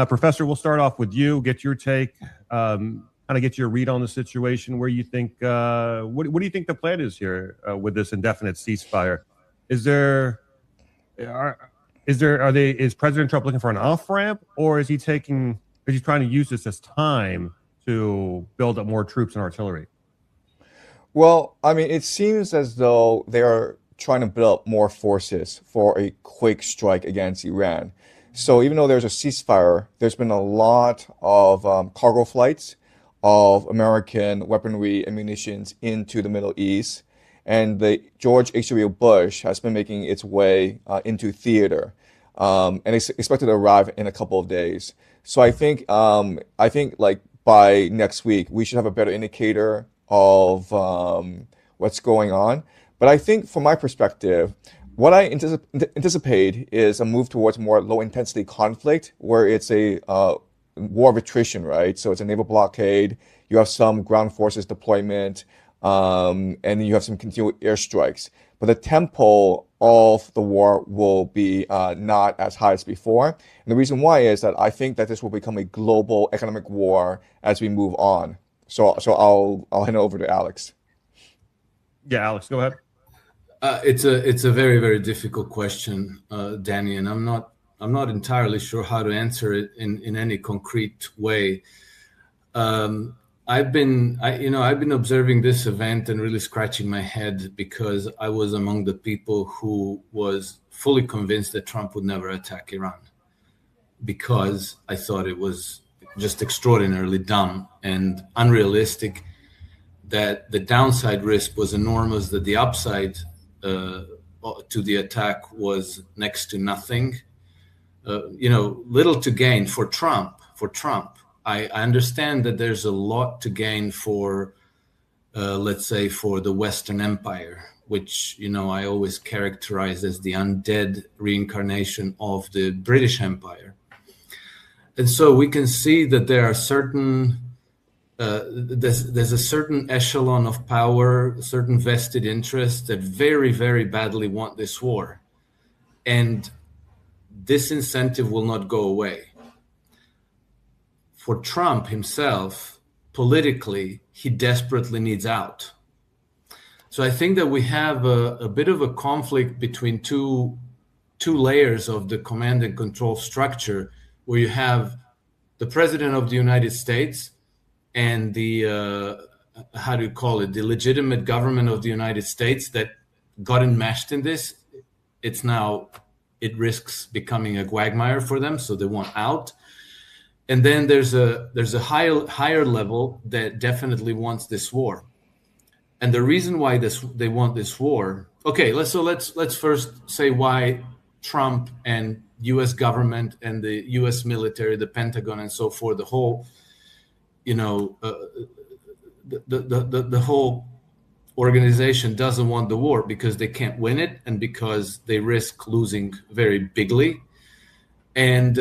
Professor, we'll start off with you, get your take, kind of get your read on the situation, where you think, what do you think the plan is here with this indefinite ceasefire? Is President Trump looking for an off-ramp, or is he trying to use this as time to build up more troops and artillery? Well, I mean, it seems as though they are trying to build up more forces for a quick strike against Iran. So even though there's a ceasefire, there's been a lot of cargo flights of American weaponry and munitions into the Middle East. And the George H. Bush has been making its way into theater, and it's expected to arrive in a couple of days. So I think like by next week, we should have a better indicator of what's going on. But I think from my perspective, what I anticipate is a move towards more low intensity conflict, where it's a war of attrition, right? So it's a naval blockade. You have some ground forces deployment, and then you have some continual airstrikes. But the tempo of the war will be not as high as before. And the reason why is that I think that this will become a global economic war as we move on. So I'll hand it over to Alex. Yeah, Alex, go ahead. It's a very, very difficult question, Danny, and I'm not entirely sure how to answer it in any concrete way. I've been observing this event and really scratching my head, because I was among the people who was fully convinced that Trump would never attack Iran, because I thought it was just extraordinarily dumb and unrealistic, that the downside risk was enormous, that the upside to the attack was next to nothing. Little to gain for Trump. I understand that there's a lot to gain for, let's say, for the Western Empire, which, I always characterize as the undead reincarnation of the British Empire. And so we can see that there are certain, there's a certain echelon of power, certain vested interests that very, very badly want this war. And this incentive will not go away. For Trump himself, politically, he desperately needs out. So I think that we have a bit of a conflict between two layers of the command and control structure, where you have the President of the United States and the, the legitimate government of the United States that got enmeshed in this. It risks becoming a quagmire for them, so they want out. And then there's a higher level that definitely wants this war. And the reason why they want this war, okay, let's first say why Trump and U.S. government and the U.S. military, the Pentagon, and so forth, the whole, the whole organization doesn't want the war, because they can't win it and because they risk losing very bigly. And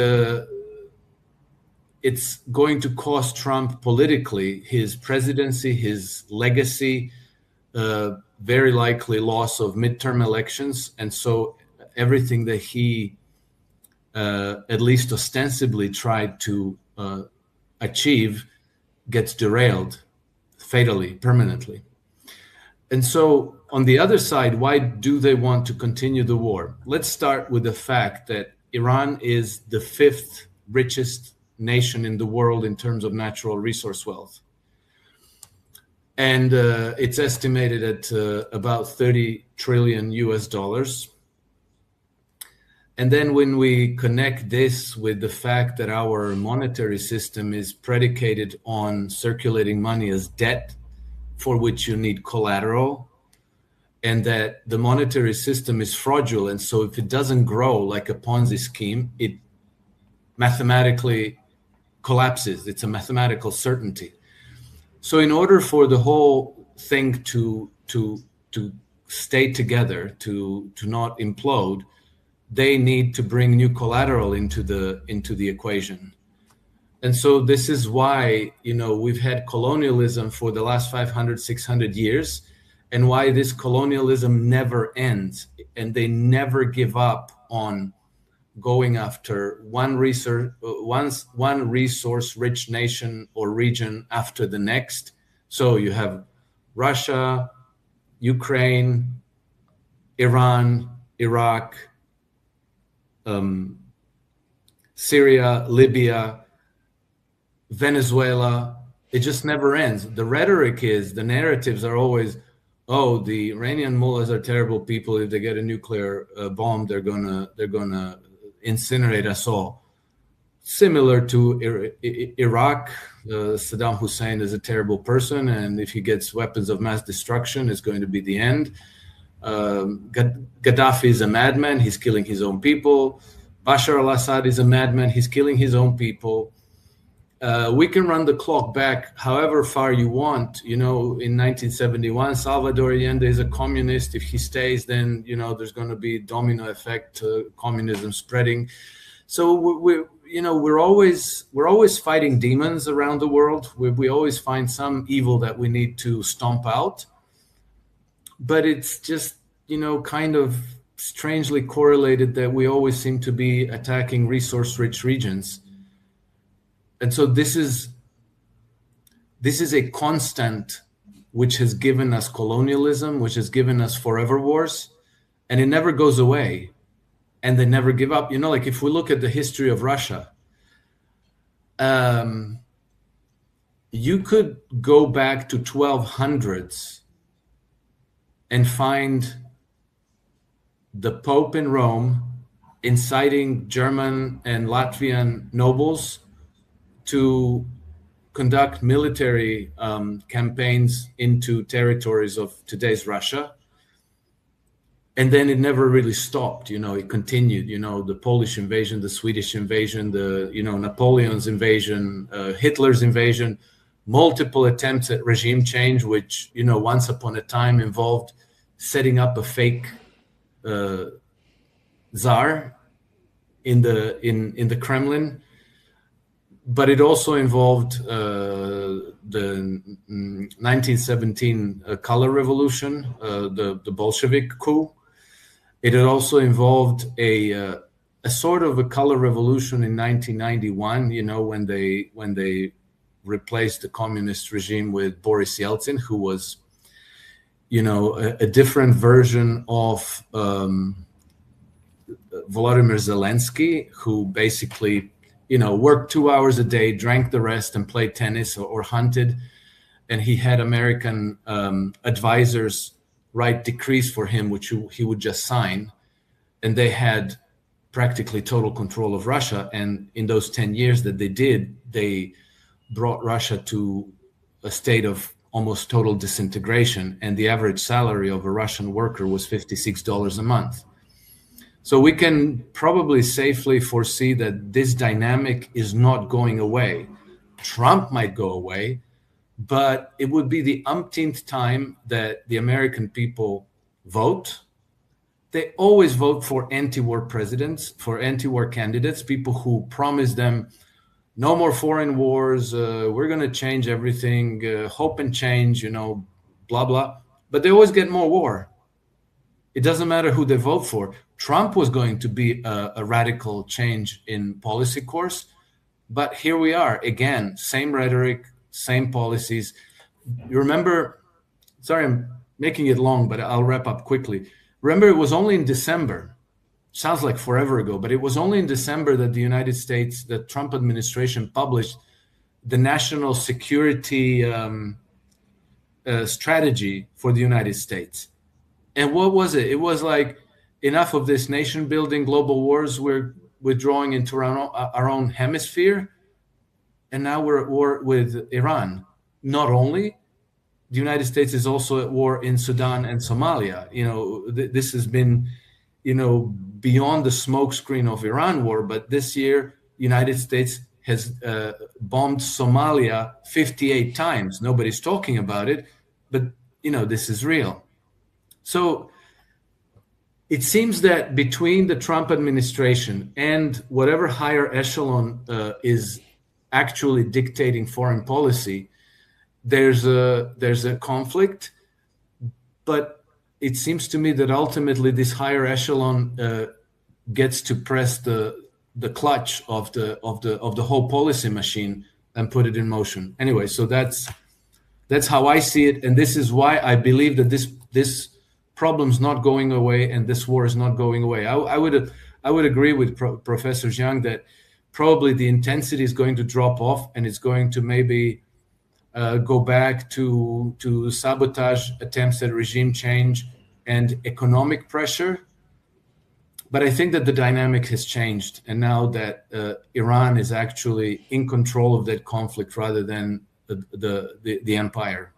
it's going to cost Trump politically his presidency, his legacy, very likely loss of midterm elections. And so everything that he at least ostensibly tried to achieve gets derailed fatally, permanently. And so on the other side, why do they want to continue the war? Let's start with the fact that Iran is the 5th richest nation in the world in terms of natural resource wealth. And it's estimated at about 30 trillion US dollars. And then when we connect this with the fact that our monetary system is predicated on circulating money as debt, for which you need collateral, and that the monetary system is fraudulent. So if it doesn't grow like a Ponzi scheme, it mathematically collapses. It's a mathematical certainty. So in order for the whole thing to stay together, to not implode, they need to bring new collateral into the equation. And so this is why, we've had colonialism for the last 500, 600 years, and why this colonialism never ends, and they never give up on going after one resource-rich nation or region after the next. So you have Russia, Ukraine, Iran, Iraq, Syria, Libya, Venezuela. It just never ends. The rhetoric is, the narratives are always, oh, the Iranian mullahs are terrible people. If they get a nuclear bomb, they're gonna incinerate us all. Similar to Iraq, Saddam Hussein is a terrible person, and if he gets weapons of mass destruction, it's going to be the end. Gaddafi is a madman. He's killing his own people. Bashar al-Assad is a madman. He's killing his own people. We can run the clock back however far you want. In 1971, Salvador Allende is a communist. If he stays, then, there's going to be domino effect, communism spreading. So we're always fighting demons around the world. We always find some evil that we need to stomp out. But it's just, kind of strangely correlated that we always seem to be attacking resource-rich regions. And so this is a constant which has given us colonialism, which has given us forever wars, and it never goes away. And they never give up. Like if we look at the history of Russia, you could go back to 1200s and find the Pope in Rome inciting German and Latvian nobles to conduct military campaigns into territories of today's Russia. And then it never really stopped, it continued, the Polish invasion, the Swedish invasion, the, Napoleon's invasion, Hitler's invasion, multiple attempts at regime change, which, once upon a time involved setting up a fake czar in the Kremlin. But it also involved the 1917 color revolution, the Bolshevik coup. It had also involved a sort of a color revolution in 1991. When they replaced the communist regime with Boris Yeltsin, who was, a different version of Volodymyr Zelensky, who basically worked 2 hours a day, drank the rest, and played tennis or hunted. And he had American advisors write decrees for him, which he would just sign. And they had practically total control of Russia. And in those 10 years that they did, they brought Russia to a state of almost total disintegration. And the average salary of a Russian worker was $56 a month. So we can probably safely foresee that this dynamic is not going away. Trump might go away, but it would be the umpteenth time that the American people vote. They always vote for anti-war presidents, for anti-war candidates, people who promise them no more foreign wars, we're going to change everything, hope and change, blah, blah. But they always get more war. It doesn't matter who they vote for. Trump was going to be a radical change in policy course, but here we are again, same rhetoric, same policies. You remember, sorry, I'm making it long, but I'll wrap up quickly. Remember, it was only in December, sounds like forever ago, but it was only in December that the United States, the Trump administration published the national security strategy for the United States. And what was it? It was like, enough of this nation building, global wars, we're withdrawing into our own hemisphere. And now we're at war with Iran. Not only, the United States is also at war in Sudan and Somalia. This has been, beyond the smokescreen of Iran war. But this year, the United States has bombed Somalia 58 times. Nobody's talking about it, but, this is real. So it seems that between the Trump administration and whatever higher echelon is actually dictating foreign policy, there's a conflict. But it seems to me that ultimately this higher echelon gets to press the clutch of the whole policy machine and put it in motion. Anyway, so that's how I see it, and this is why I believe that this problem's not going away and this war is not going away. I would agree with Professor Jiang that probably the intensity is going to drop off, and it's going to maybe go back to sabotage attempts at regime change and economic pressure. But I think that the dynamic has changed, and now that Iran is actually in control of that conflict rather than the empire.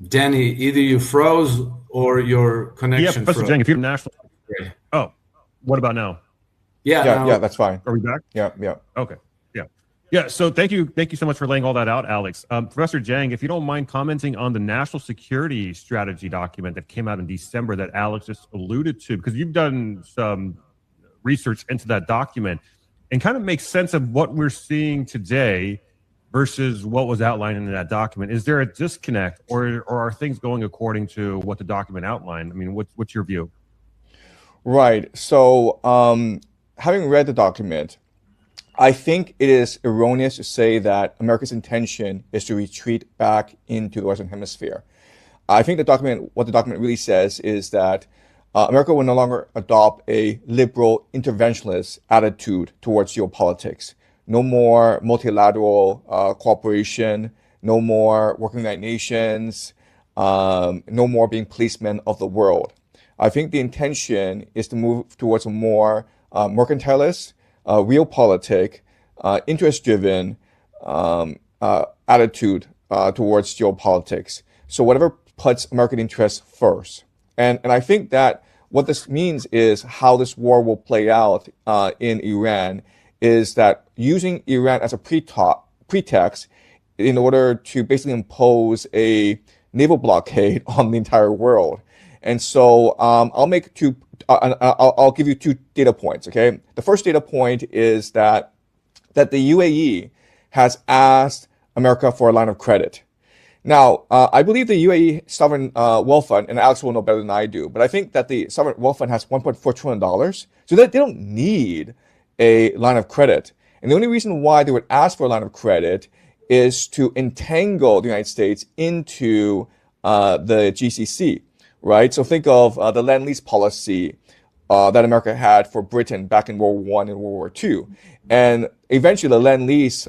Danny, either you froze or your connection Professor froze. Jiang, if you're national. Oh, what about now? Yeah, that's fine. Are we back? Yeah. Okay. Yeah. So thank you so much for laying all that out, Alex. Professor Jiang, if you don't mind commenting on the national security strategy document that came out in December that Alex just alluded to, because you've done some research into that document and kind of make sense of what we're seeing today versus what was outlined in that document. Is there a disconnect, or are things going according to what the document outlined? I mean, what's your view? Right. So, having read the document, I think it is erroneous to say that America's intention is to retreat back into the Western Hemisphere. I think what the document really says is that America will no longer adopt a liberal interventionist attitude towards geopolitics. No more multilateral cooperation, no more working United Nations, no more being policemen of the world. I think the intention is to move towards a more mercantilist, realpolitik, interest-driven attitude towards geopolitics. So whatever puts American interests first. And I think that what this means is how this war will play out in Iran is that using Iran as a pretext in order to basically impose a naval blockade on the entire world. And so I'll give you two data points. Okay, the first data point is that the UAE has asked America for a line of credit. Now, I believe the UAE Sovereign Wealth Fund, and Alex will know better than I do, but I think that the Sovereign Wealth Fund has $1.4 trillion, so that they don't need a line of credit. And the only reason why they would ask for a line of credit is to entangle the United States into the GCC, right? So think of the Lend-Lease policy that America had for Britain back in World War I and World War II. And eventually the Lend-Lease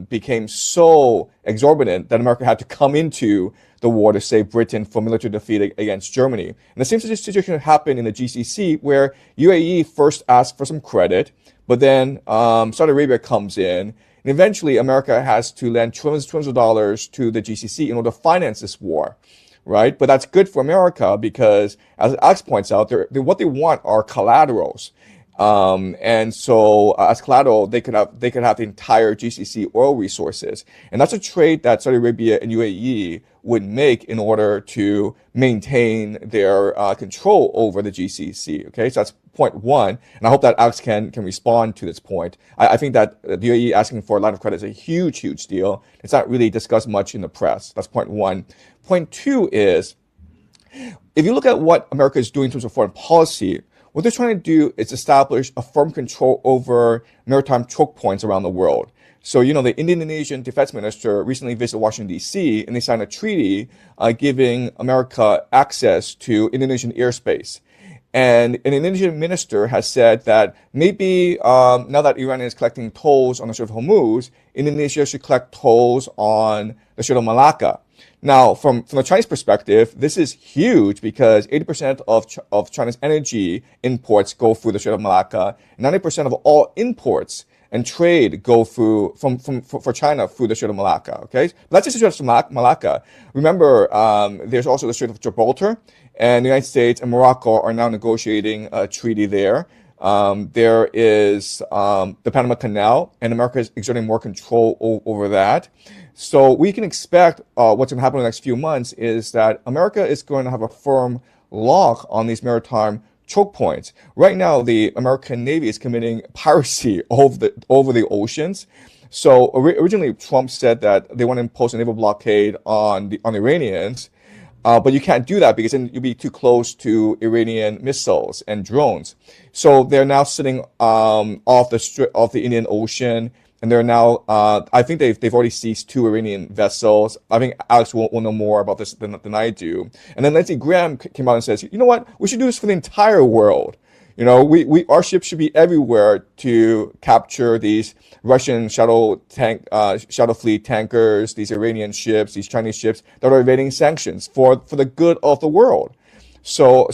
became so exorbitant that America had to come into the war to save Britain from military defeat against Germany. And the same situation happened in the GCC, where UAE first asked for some credit, but then Saudi Arabia comes in, and eventually America has to lend trillions of dollars to the GCC in order to finance this war, right? But that's good for America because, as Alex points out, what they want are collaterals. And so as collateral, they could have the entire GCC oil resources. And that's a trade that Saudi Arabia and UAE would make in order to maintain their control over the GCC. Okay, so that's point one. And I hope that Alex can respond to this point. I think that the UAE asking for a line of credit is a huge, huge deal. It's not really discussed much in the press. That's point one. Point two is, if you look at what America is doing in terms of foreign policy, what they're trying to do is establish a firm control over maritime choke points around the world. So, the Indonesian defense minister recently visited Washington, D.C., and they signed a treaty giving America access to Indonesian airspace. And an Indonesian minister has said that maybe now that Iran is collecting tolls on the Strait of Hormuz, Indonesia should collect tolls on the Strait of Malacca. Now, from the Chinese perspective, this is huge because 80% of China's energy imports go through the Strait of Malacca. 90% of all imports and trade go through for China through the Strait of Malacca. Okay, but that's just the Strait of Malacca. Remember, there's also the Strait of Gibraltar, and the United States and Morocco are now negotiating a treaty there. There is the Panama Canal, and America is exerting more control over that. So we can expect what's going to happen in the next few months is that America is going to have a firm lock on these maritime choke points. Right now, the American Navy is committing piracy over the oceans. So originally, Trump said that they want to impose a naval blockade on the Iranians, but you can't do that because then you'll be too close to Iranian missiles and drones. So they're now sitting off the Indian Ocean, and they're now. I think they've already seized 2 Iranian vessels. I think Alex will know more about this than I do. And then Lindsey Graham came out and says, you know what? We should do this for the entire world. You know, our ships should be everywhere to capture these Russian shuttle fleet tankers, these Iranian ships, these Chinese ships that are evading sanctions for the good of the world. So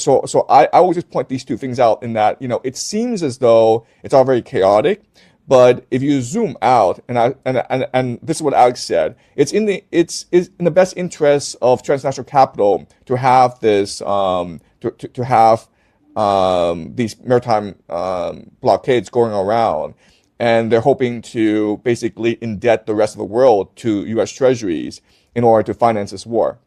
I will just point these 2 things out in that, you know, it seems as though it's all very chaotic, but if you zoom out, and this is what Alex said, it's in the best interest of transnational capital to have this to have these maritime blockades going around, and they're hoping to basically indebt the rest of the world to U.S. treasuries in order to finance this war.